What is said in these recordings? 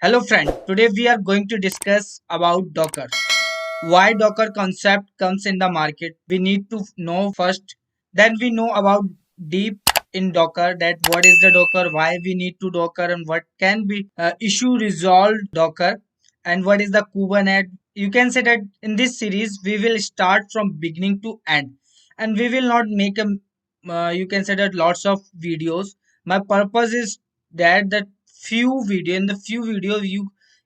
Hello friend, today we are going to discuss about Docker. Why Docker concept comes in the market. We need to know first, then we know about deep in Docker, that what is the Docker, why we need to Docker, and what can be issue resolved Docker, and what is the Kubernetes. You can say that in this series we will start from beginning to end, and we will not make a you can say that lots of videos. My purpose is that few video in the few video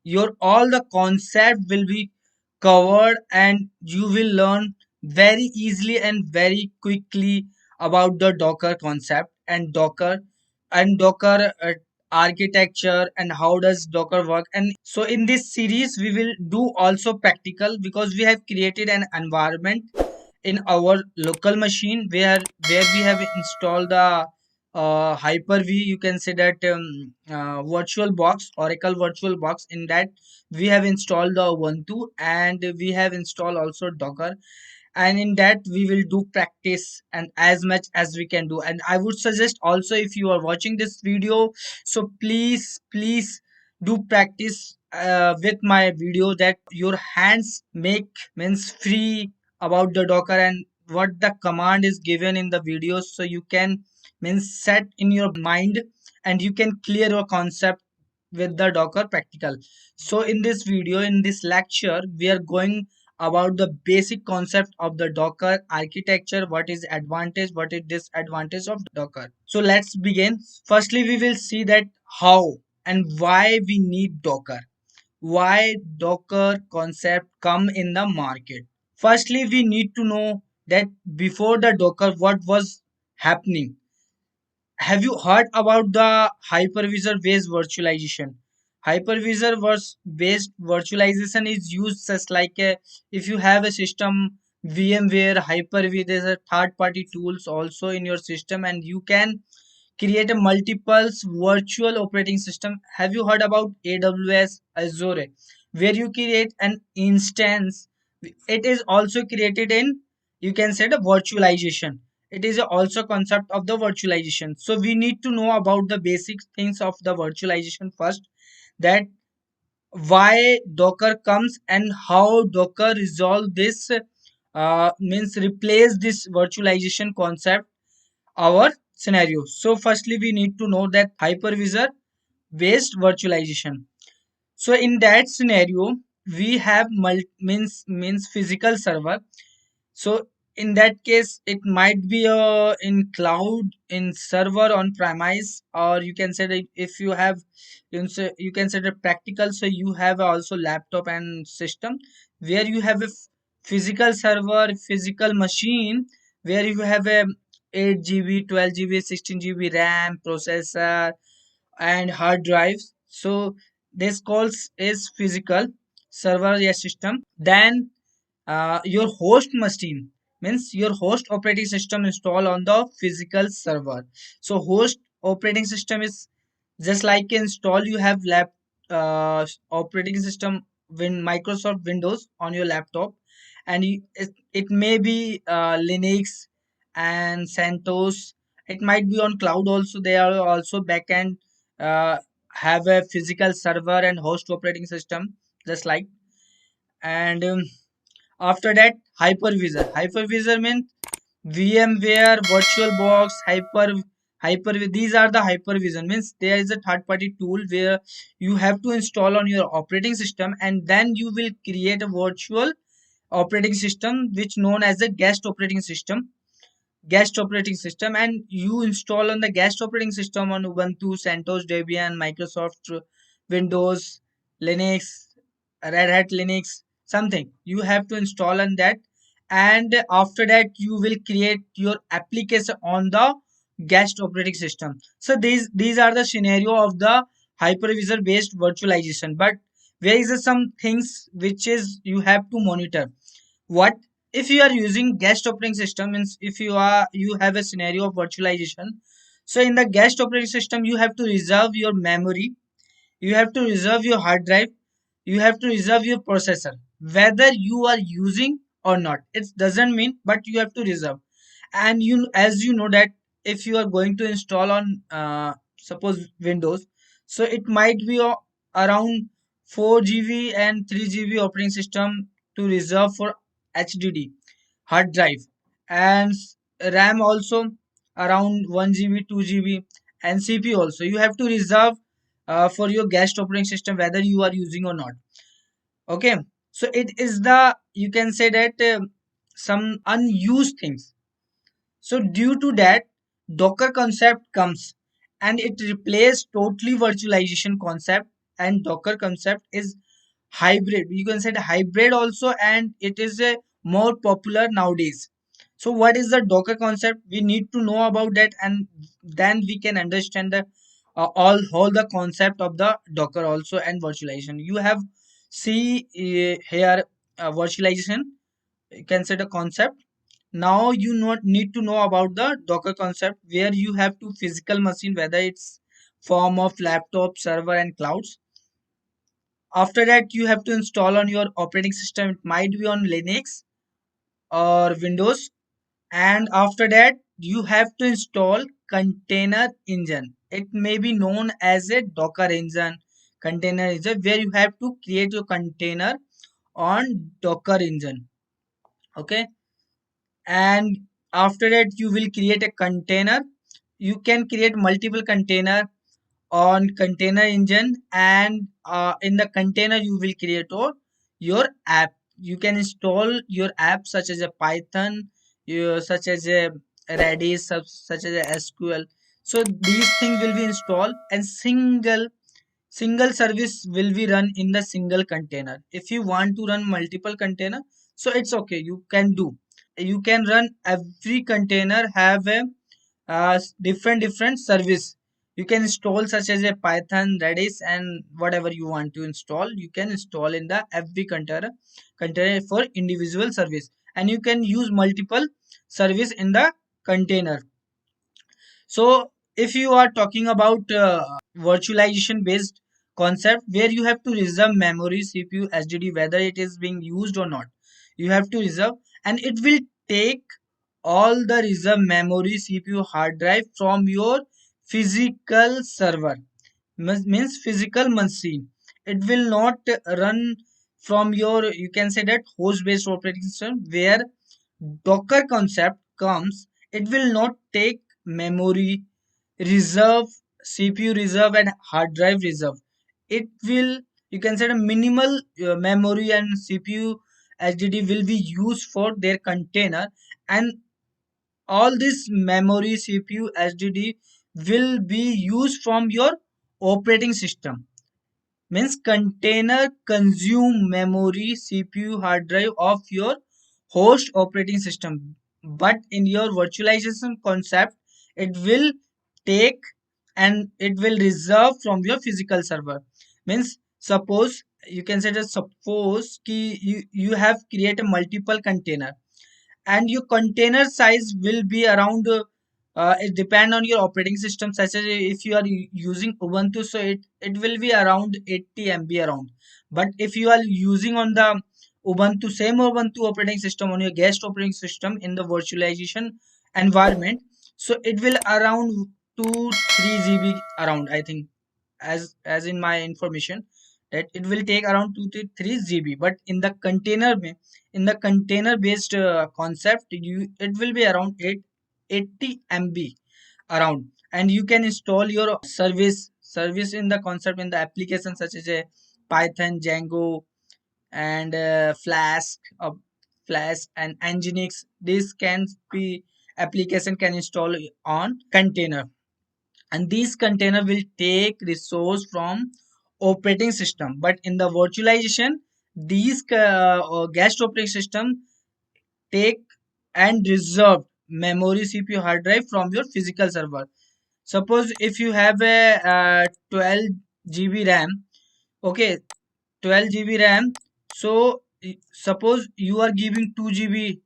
your all the concept will be covered, and you will learn very easily and very quickly about the Docker concept and Docker architecture, and how does Docker work. And so in this series we will do also practical, because we have created an environment in our local machine where we have installed the Hyper-V. You can say that virtual box, Oracle virtual box. In that we have installed the Ubuntu, and we have installed also Docker, and in that we will do practice and as much as we can do. And I would suggest also, if you are watching this video, so please do practice with my video, that your hands make means free about the Docker and what the command is given in the video, so you can means set in your mind, and you can clear your concept with the Docker practical. So in this video, in this lecture, we are going about the basic concept of the Docker architecture, what is advantage, what is disadvantage of Docker. So let's begin. Firstly, we will see that how and why we need Docker, why Docker concept come in the market. Firstly, we need to know that before the Docker, what was happening. Have you heard about the hypervisor based virtualization? Hypervisor based virtualization is used just like if you have a system VMware Hyper-V, there's a third party tools also in your system, and you can create a multiples virtual operating system. Have you heard about AWS Azure, where you create an instance? It is also created in, you can say, the virtualization. It is also concept of the virtualization. So we need to know about the basic things of the virtualization first, that why Docker comes and how Docker resolve this means replace this virtualization concept our scenario. So firstly we need to know that hypervisor based virtualization. So in that scenario we have means physical server. So in that case it might be in cloud, in server on premise, or you can say that if you have, you can say the practical, so you have also laptop and system where you have a physical server, physical machine, where you have a 8 GB, 12 GB, 16 GB RAM, processor, and hard drives. So this calls is physical server, yeah, system. Then your host machine means your host operating system installed on the physical server. So host operating system is just like install, you have operating system win Microsoft Windows on your laptop, and it may be Linux and CentOS. It might be on cloud also. They are also backend, uh, have a physical server and host operating system, just like. And after that, hypervisor. Hypervisor means VMware, VirtualBox, Hyper. These are the hypervisor. Means there is a third-party tool where you have to install on your operating system, and then you will create a virtual operating system, which known as a guest operating system. Guest operating system, and you install on the guest operating system on Ubuntu, CentOS, Debian, Microsoft Windows, Linux, Red Hat Linux, something you have to install on that. And after that you will create your application on the guest operating system. So these are the scenario of the hypervisor based virtualization. But there is some things which is you have to monitor. What if you are using guest operating system, means if you have a scenario of virtualization. So in the guest operating system you have to reserve your memory, you have to reserve your hard drive, you have to reserve your processor, whether you are using or not. It doesn't mean, but you have to reserve. And you, as you know that if you are going to install on suppose Windows, so it might be around 4 GB and 3 GB operating system to reserve for HDD hard drive, and RAM also around 1 GB, 2 GB, and CPU also. You have to reserve for your guest operating system whether you are using or not. Okay, so it is the, you can say that some unused things. So due to that, Docker concept comes and it replaces totally virtualization concept, and Docker concept is hybrid. You can say the hybrid also, and it is a more popular nowadays. So what is the Docker concept? We need to know about that, and then we can understand the all the concept of the Docker also and virtualization. You have see here virtualization. You can say the concept. Now you not need to know about the Docker concept, where you have two physical machine, whether it's form of laptop, server, and clouds. After that, you have to install on your operating system. It might be on Linux or Windows. And after that, you have to install container engine. It may be known as a Docker engine, container engine, where you have to create your container on Docker engine. Okay, and after that you will create a container. You can create multiple container on container engine, and in the container you will create your app. You can install your app such as a Python, such as a Redis, such as a SQL. So these things will be installed, and single service will be run in the single container. If you want to run multiple container, so it's okay, you can do. You can run every container have a different service. You can install such as a Python, Redis, and whatever you want to install, you can install in the every container for individual service, and you can use multiple service in the container. So if you are talking about virtualization based concept, where you have to reserve memory, CPU, HDD, whether it is being used or not, you have to reserve, and it will take all the reserve memory, CPU, hard drive from your physical server. Means physical machine. It will not run from your, you can say that, host based operating system, where Docker concept comes. It will not take memory reserve, CPU reserve, and hard drive reserve. It will, you can say, a minimal memory and CPU, HDD will be used for their container, and all this memory, CPU, HDD will be used from your operating system. Means container consume memory, CPU, hard drive of your host operating system, but in your virtualization concept, it will take and it will reserve from your physical server. Means suppose, you can say that, suppose ki you have created multiple container, and your container size will be around it depend on your operating system, such as if you are using Ubuntu, so it will be around 80 MB around. But if you are using on the Ubuntu, same Ubuntu operating system on your guest operating system in the virtualization environment, so it will around 2 3 GB around, I think, as in my information, that it will take around 2 to 3 GB. But in the in the container based concept, you it will be around 80 MB around, and you can install your service in the concept, in the application such as a Python, Django, and Flask and Nginx. This can be application can install on container, and these container will take resource from operating system. But in the virtualization, these guest operating system take and reserve memory, CPU, hard drive from your physical server. Suppose if you have a 12 GB RAM. Okay, 12 GB RAM. So suppose you are giving 2 GB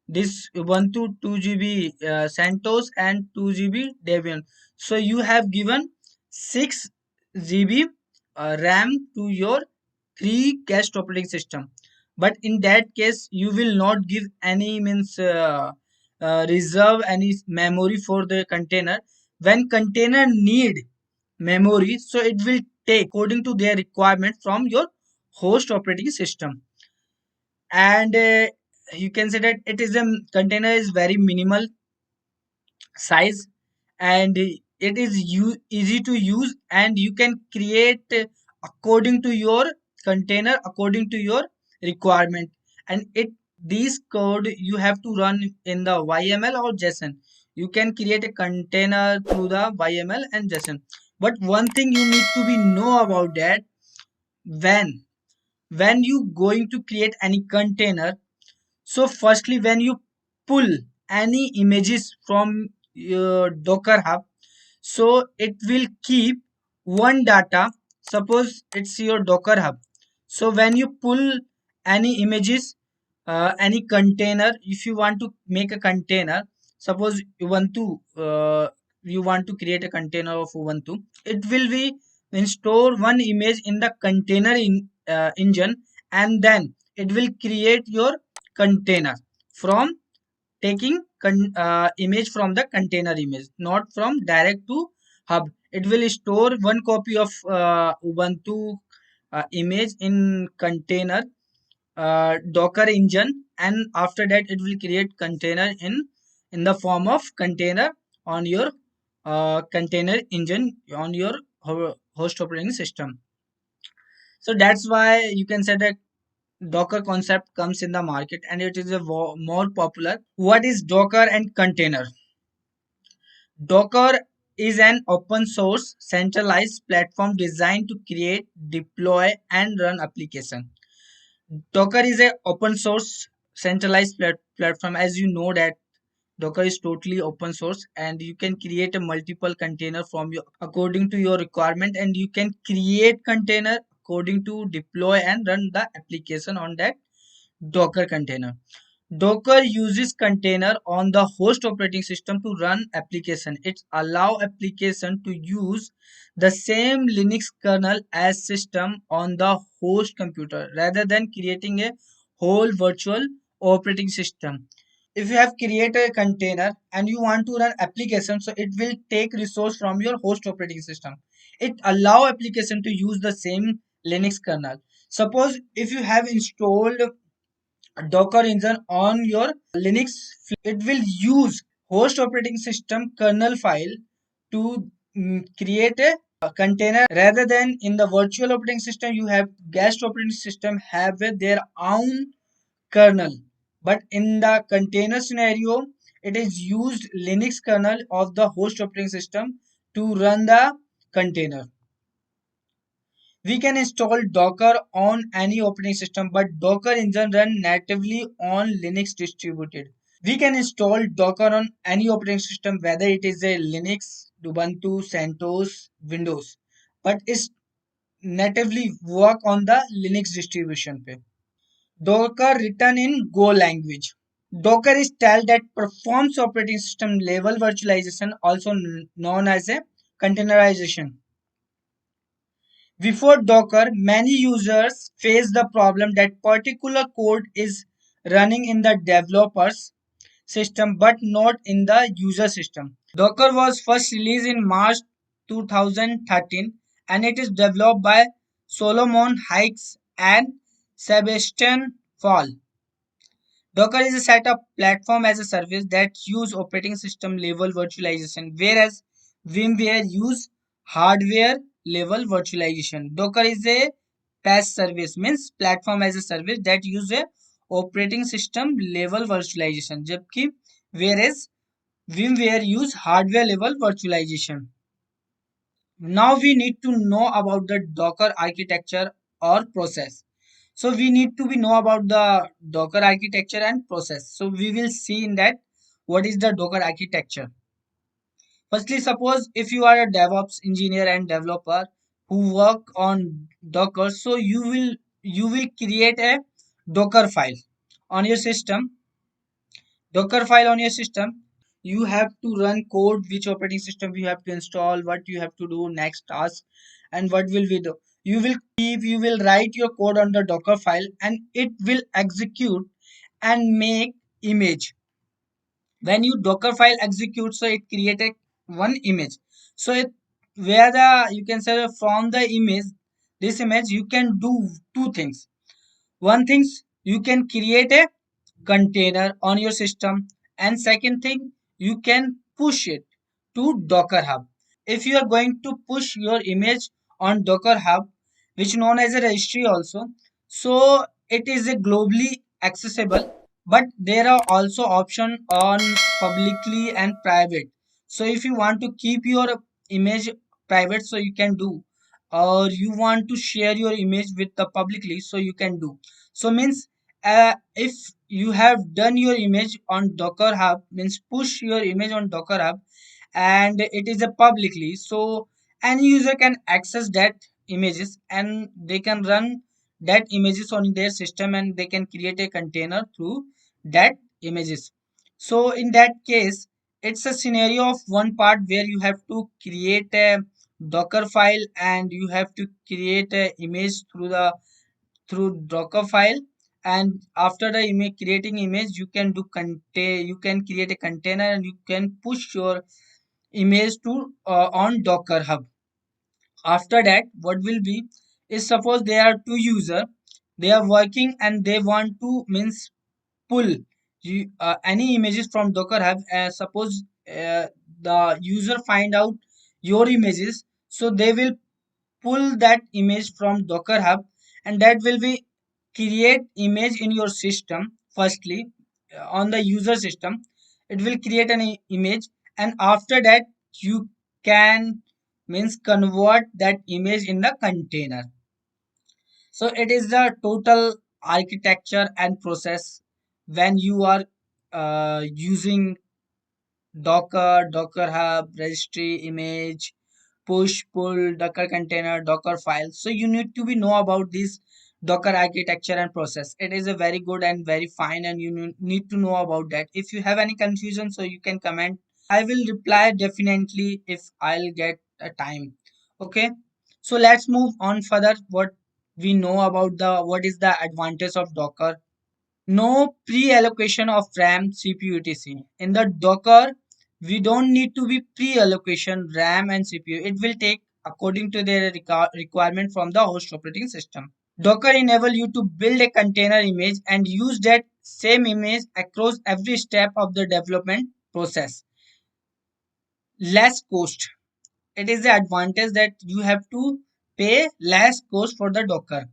this Ubuntu, 2 GB CentOS, and 2 GB Debian. So you have given 6 GB RAM to your three cached operating system. But in that case, you will not give any means reserve any memory for the container. When container need memory, so it will take according to their requirement from your host operating system. And you can say that it is a container is very minimal size, and it is easy to use, and you can create according to your container, according to your requirement. And it these code you have to run in the YML or JSON. You can create a container through the YML and JSON. But one thing you need to be know about that, when you going to create any container, so firstly, when you pull any images from your Docker Hub, so it will keep one data. Suppose it's your Docker Hub. So when you pull any images, any container, if you want to make a container, suppose you want to create a container of Ubuntu, it will be store one image in the container engine, and then it will create your container from taking image from the container image, not from direct to hub. It will store one copy of Ubuntu image in container Docker engine, and after that it will create container in the form of container on your container engine on your host operating system. So that's why you can say that Docker concept comes in the market, and it is a more popular. What is Docker and container? Docker is an open source centralized platform designed to create, deploy, and run application. Docker is a open source centralized platform. As you know that Docker is totally open source, and you can create a multiple container from your according to your requirement, and you can create container according to deploy and run the application on that Docker container. Docker uses container on the host operating system to run application. It allow application to use the same Linux kernel as system on the host computer, rather than creating a whole virtual operating system. If you have created a container and you want to run application, so it will take resource from your host operating system. It allow application to use the same Linux kernel. Suppose if you have installed Docker engine on your Linux, it will use host operating system kernel file to create a container, rather than in the virtual operating system you have guest operating system have their own kernel. But in the container scenario, it is used Linux kernel of the host operating system to run the container. We can install Docker on any operating system, but Docker engine run natively on Linux distributed. We can install Docker on any operating system, whether it is a Linux, Ubuntu, CentOS, Windows, but it's natively work on the Linux distribution pe. Docker written in Go language. Docker is style that performs operating system level virtualization, also known as a containerization. Before Docker, many users face the problem that particular code is running in the developer's system but not in the user system. Docker was first released in March 2013, and it is developed by Solomon Hykes and Sebastian Fall. Docker is a set of platform as a service that use operating system level virtualization, whereas VMware use hardware level virtualization. Docker is a PaaS service, means platform as a service that use a operating system level virtualization, जबकि whereas VMware use hardware level virtualization. Now we need to know about the Docker architecture or process. So we need to be know about the Docker architecture and process. So we will see in that what is the Docker architecture. Firstly, suppose if you are a DevOps engineer and developer who work on Docker, so you will create a Docker file on your system. Docker file on your system. You have to run code, which operating system you have to install, what you have to do next task, and what will we do. You will write your code on the Docker file, and it will execute and make image. When you Docker file execute, so it created one image. So where the you can say from the image, this image you can do two things. One thing, you can create a container on your system, and second thing, you can push it to Docker Hub. If you are going to push your image on Docker Hub, which known as a registry also, so it is a globally accessible, but there are also option on publicly and private. So if you want to keep your image private, so you can do, or you want to share your image with the publicly, so you can do. So means if you have done your image on Docker Hub, means push your image on Docker Hub, and it is a publicly, so any user can access that images and they can run that images on their system, and they can create a container through that images. So in that case, it's a scenario of one part where you have to create a Docker file, and you have to create a image through Docker file. And after the image creating image, you can do contain, you can create a container, and you can push your image to on Docker Hub. After that, what will be is, suppose there are two user, they are working and they want to means pull any images from Docker Hub. Suppose the user find out your images, so they will pull that image from Docker Hub, and that will be create image in your system. Firstly, on the user system, it will create an image, and after that you can means convert that image in the container. So it is the total architecture and process when you are using Docker, Docker Hub, registry, image, push, pull, Docker container, Docker file. So you need to be know about this Docker architecture and process. It is a very good and very fine, and you need to know about that. If you have any confusion, so you can comment. I will reply definitely if I'll get a time. Okay. So let's move on further. What we know about the what is the advantage of Docker? No pre-allocation of RAM, CPU, etc. In the Docker, we don't need to be pre-allocation RAM and CPU. It will take according to their requirement from the host operating system. Docker enable you to build a container image and use that same image across every step of the development process. Less cost. It is the advantage that you have to pay less cost for the Docker.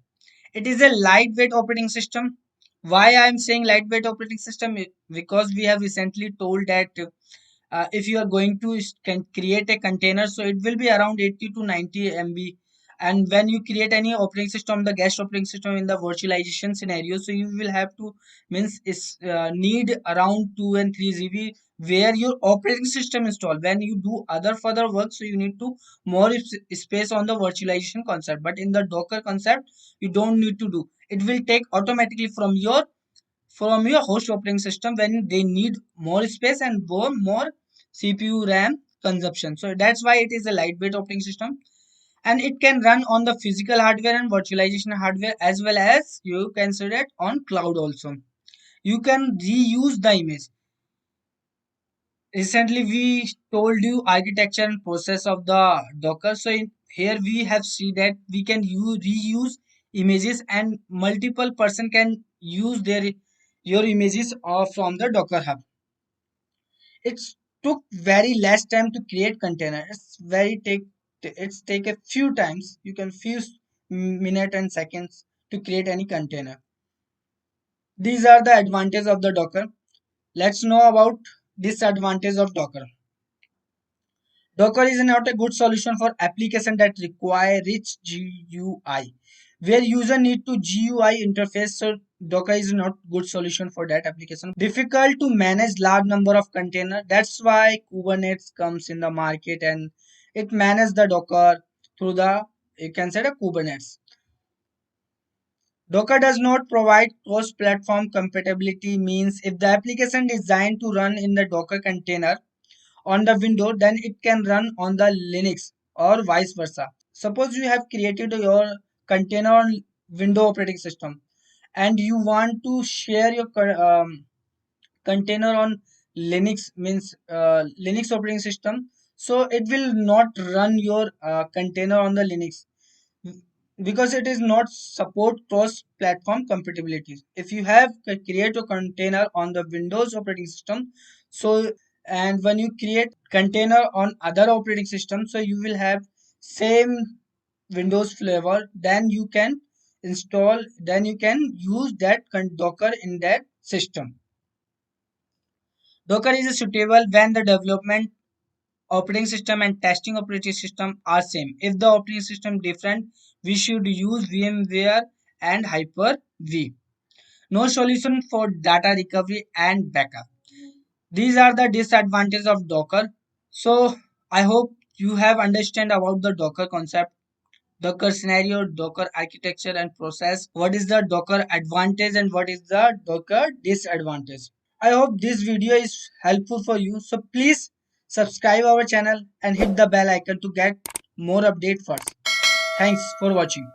It is a lightweight operating system. Why I am saying lightweight operating system? Because we have recently told that if you are going to can create a container, so it will be around 80 to 90 MB. And when you create any operating system, the guest operating system in the virtualization scenario, so you will have to means is need around 2 and 3 GB where your operating system installed. When you do other further work, so you need to more space on the virtualization concept. But in the Docker concept, you don't need to do. It will take automatically from your host operating system when they need more space and more CPU RAM consumption. So that's why it is a lightweight operating system, and it can run on the physical hardware and virtualization hardware, as well as you consider it on cloud also. You can reuse the image. Recently we told you architecture and process of the Docker. So here we have seen that we can reuse images, and multiple person can use their your images from the Docker Hub. It took very less time to create container. It's take a few times. You can few minute and seconds to create any container. These are the advantages of the Docker. Let's know about disadvantage of Docker. Docker is not a good solution for applications that require rich GUI, where user need to GUI interface. So Docker is not good solution for that application. Difficult to manage large number of container. That's why Kubernetes comes in the market, and it manages the Docker through the, you can say, the Kubernetes. Docker does not provide cross-platform compatibility, means if the application designed to run in the Docker container on the window, then it can run on the Linux or vice versa. Suppose you have created your container on window operating system, and you want to share your container on Linux, means Linux operating system. so it will not run your container on the Linux, because it is not support cross platform compatibilities. If you have create a container on the Windows operating system, so and when you create container on other operating system, so you will have same Windows flavor, then you can install, then you can use that Docker in that system. Docker is suitable when the development operating system and testing operating system are same. If the operating system different, we should use VMware and Hyper-V. No solution for data recovery and backup. These are the disadvantages of Docker. So I hope you have understand about the Docker concept, Docker scenario, Docker architecture and process. What is the Docker advantage and what is the Docker disadvantage? I hope this video is helpful for you. So please subscribe our channel and hit the bell icon to get more update first. Thanks for watching.